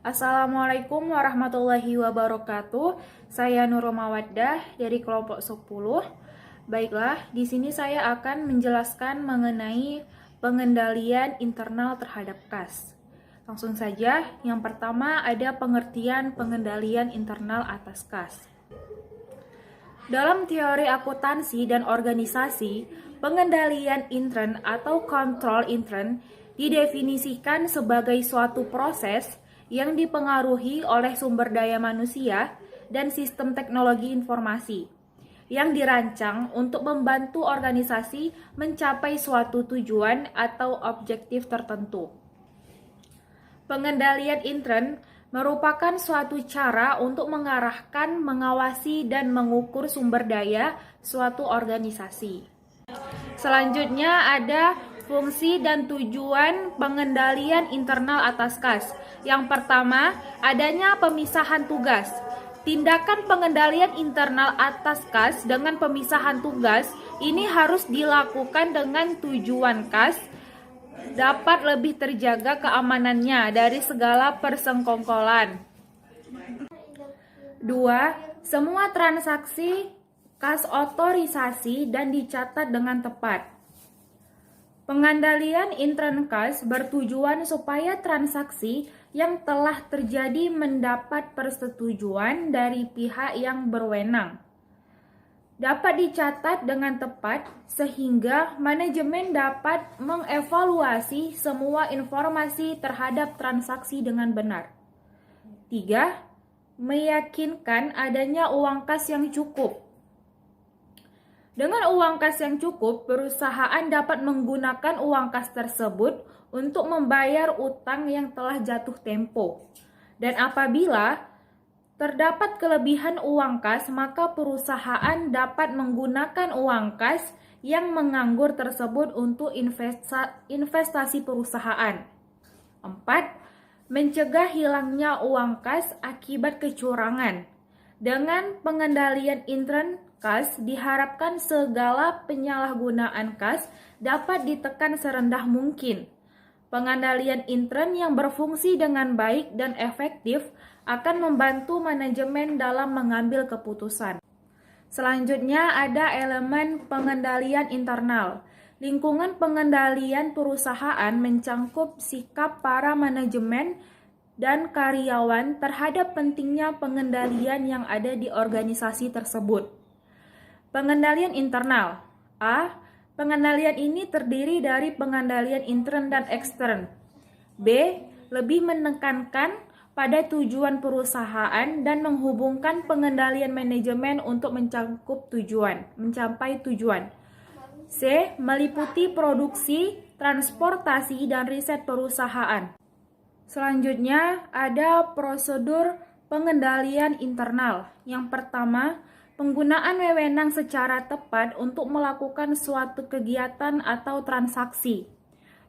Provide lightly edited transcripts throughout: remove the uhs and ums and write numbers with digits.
Assalamualaikum warahmatullahi wabarakatuh. Saya Nurul Mawaddah dari kelompok 10. Baiklah, di sini saya akan menjelaskan mengenai pengendalian internal terhadap kas. Langsung saja, yang pertama ada pengertian pengendalian internal atas kas. Dalam teori akuntansi dan organisasi, pengendalian intern atau kontrol intern didefinisikan sebagai suatu proses yang dipengaruhi oleh sumber daya manusia dan sistem teknologi informasi yang dirancang untuk membantu organisasi mencapai suatu tujuan atau objektif tertentu. Pengendalian intern merupakan suatu cara untuk mengarahkan, mengawasi, dan mengukur sumber daya suatu organisasi. Selanjutnya ada fungsi dan tujuan pengendalian internal atas kas. Yang pertama, adanya pemisahan tugas. Tindakan pengendalian internal atas kas dengan pemisahan tugas ini harus dilakukan dengan tujuan kas dapat lebih terjaga keamanannya dari segala persengkongkolan. 2. Semua transaksi kas otorisasi dan dicatat dengan tepat. Pengendalian intern kas bertujuan supaya transaksi yang telah terjadi mendapat persetujuan dari pihak yang berwenang. Dapat dicatat dengan tepat sehingga manajemen dapat mengevaluasi semua informasi terhadap transaksi dengan benar. 3. Meyakinkan adanya uang kas yang cukup. Dengan uang kas yang cukup, perusahaan dapat menggunakan uang kas tersebut untuk membayar utang yang telah jatuh tempo. Dan apabila terdapat kelebihan uang kas, maka perusahaan dapat menggunakan uang kas yang menganggur tersebut untuk investasi perusahaan. 4. Mencegah hilangnya uang kas akibat kecurangan. Dengan pengendalian intern kas, diharapkan segala penyalahgunaan kas dapat ditekan serendah mungkin. Pengendalian intern yang berfungsi dengan baik dan efektif akan membantu manajemen dalam mengambil keputusan. Selanjutnya ada elemen pengendalian internal. Lingkungan pengendalian perusahaan mencangkup sikap para manajemen dan karyawan terhadap pentingnya pengendalian yang ada di organisasi tersebut. Pengendalian internal. A. Pengendalian ini terdiri dari pengendalian intern dan ekstern. B. Lebih menekankan pada tujuan perusahaan dan menghubungkan pengendalian manajemen untuk mencapai tujuan. C. Meliputi produksi, transportasi, dan riset perusahaan. Selanjutnya ada prosedur pengendalian internal. Yang pertama, penggunaan wewenang secara tepat untuk melakukan suatu kegiatan atau transaksi.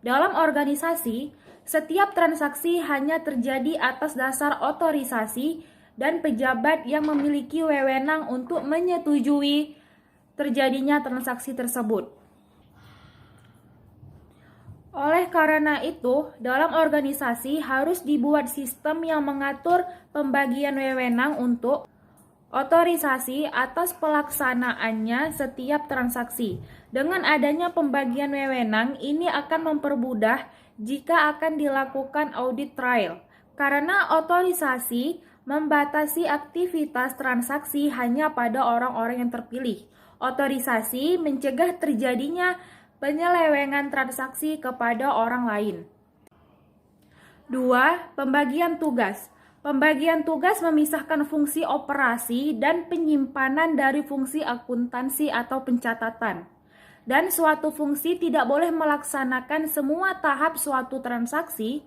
Dalam organisasi, setiap transaksi hanya terjadi atas dasar otorisasi dan pejabat yang memiliki wewenang untuk menyetujui terjadinya transaksi tersebut. Oleh karena itu, dalam organisasi harus dibuat sistem yang mengatur pembagian wewenang untuk otorisasi atas pelaksanaannya setiap transaksi. Dengan adanya pembagian wewenang, ini akan mempermudah jika akan dilakukan audit trail. Karena otorisasi membatasi aktivitas transaksi hanya pada orang-orang yang terpilih. Otorisasi mencegah terjadinya penyelewengan transaksi kepada orang lain. 2. Pembagian tugas. Pembagian tugas memisahkan fungsi operasi dan penyimpanan dari fungsi akuntansi atau pencatatan. Dan suatu fungsi tidak boleh melaksanakan semua tahap suatu transaksi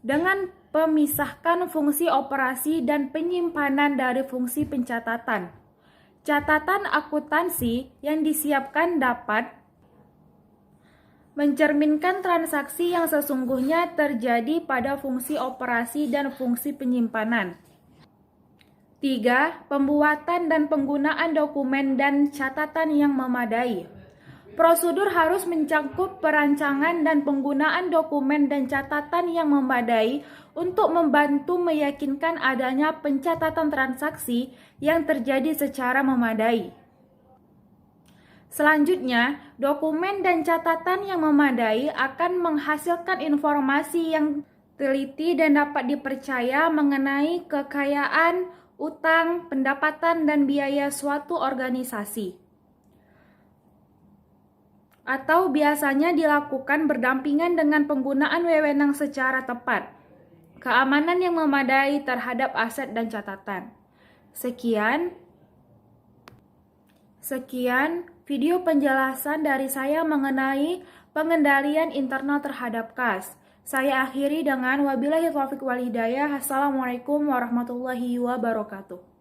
dengan memisahkan fungsi operasi dan penyimpanan dari fungsi pencatatan. Catatan akuntansi yang disiapkan dapat mencerminkan transaksi yang sesungguhnya terjadi pada fungsi operasi dan fungsi penyimpanan. 3. Pembuatan dan penggunaan dokumen dan catatan yang memadai. Prosedur harus mencakup perancangan dan penggunaan dokumen dan catatan yang memadai untuk membantu meyakinkan adanya pencatatan transaksi yang terjadi secara memadai. Selanjutnya, dokumen dan catatan yang memadai akan menghasilkan informasi yang teliti dan dapat dipercaya mengenai kekayaan, utang, pendapatan, dan biaya suatu organisasi. Atau biasanya dilakukan berdampingan dengan penggunaan wewenang secara tepat. Keamanan yang memadai terhadap aset dan catatan. Sekian video penjelasan dari saya mengenai pengendalian internal terhadap kas. Saya akhiri dengan wabillahi taufiq wal hidayah. Assalamualaikum warahmatullahi wabarakatuh.